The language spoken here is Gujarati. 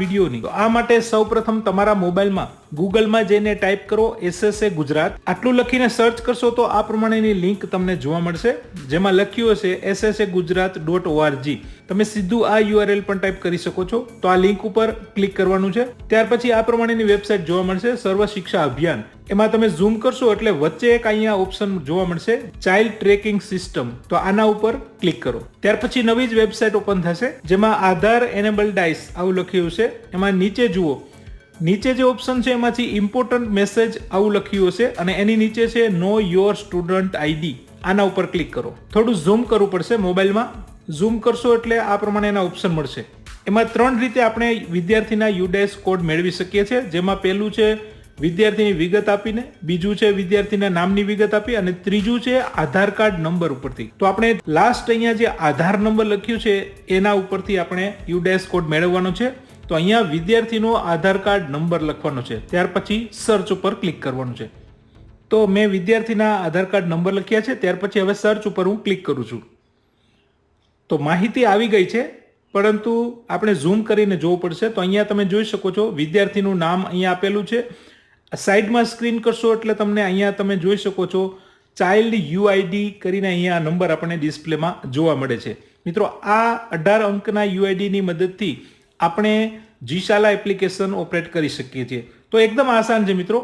વિડીયોની. તો આ માટે સૌપ્રથમ તમારા મોબાઈલમાં ગૂગલમાં જઈને ટાઈપ કરો SSA ગુજરાત. આટલું લખીને સર્ચ કરશો તો આ પ્રમાણેની લિંક તમને જોવા મળશે, જેમાં લખ્યું હશે ssagujarat.org. તમે સીધું આ URL પણ ટાઈપ કરી શકો છો. તો આ લિંક ઉપર ક્લિક કરવાનું છે. ત્યાર પછી આ પ્રમાણેની વેબસાઇટ જોવા મળશે, સર્વ શિક્ષા અભિયાન. એમાં તમે ઝૂમ કરશો એટલે વચ્ચે એક અહીંયા ઓપ્શન જોવા મળશે, ચાઇલ્ડ ટ્રેકિંગ સિસ્ટમ. તો આના ઉપર ક્લિક કરો. ત્યાર પછી નવી જ વેબસાઇટ ઓપન થશે, જેમાં આધાર એનેબલ ડાઇસ આવું લખ્યું છે. એમાં નીચે જુઓ, નીચે જે ઓપ્શન છે એમાંથી ઇમ્પોર્ટન્ટ મેસેજ આવું લખ્યું હશે અને એની નીચે છે નો યોર સ્ટુડન્ટ ID. આના ઉપર ક્લિક કરો. થોડું ઝૂમ કરવું પડશે મોબાઈલમાં. ઝૂમ કરશો એટલે આ પ્રમાણેના ઓપ્શન મળશે. એમાં 3 રીતે આપણે વિદ્યાર્થીના UDAS કોડ મેળવી શકીએ છીએ, જેમાં પહેલું છે વિદ્યાર્થીની વિગત આપીને, બીજું છે વિદ્યાર્થીના નામની વિગત આપી અને ત્રીજું છે આધાર કાર્ડ નંબર ઉપરથી. તો આપણે લાસ્ટ અહીંયા જે આધાર નંબર લખ્યું છે એના ઉપરથી આપણે UDAS કોડ મેળવવાનો છે. તો અહીંયા વિદ્યાર્થીનો આધાર કાર્ડ નંબર લખવાનો છે, ત્યાર પછી સર્ચ ઉપર ક્લિક કરવાનું છે. તો મેં વિદ્યાર્થીના આધાર કાર્ડ નંબર લખ્યા છે, ત્યાર પછી હવે સર્ચ ઉપર હું ક્લિક કરું છું. તો માહિતી આવી ગઈ છે, પરંતુ આપણે ઝૂમ કરીને જોવું પડશે. તો અહીંયા તમે જોઈ શકો છો વિદ્યાર્થીનું નામ અહીંયા આપેલું છે. સાઈડમાં સ્ક્રીન કરશો એટલે તમને અહીંયા તમે જોઈ શકો છો ચાઇલ્ડ UID કરીને અહીંયા નંબર આપણને ડિસ્પ્લેમાં જોવા મળે છે. મિત્રો, આ 18 અંકના UID ની મદદથી આપણે જીશાલા એપ્લિકેશન ઓપરેટ કરી શકીએ છીએ. તો એકદમ આસાન છે મિત્રો.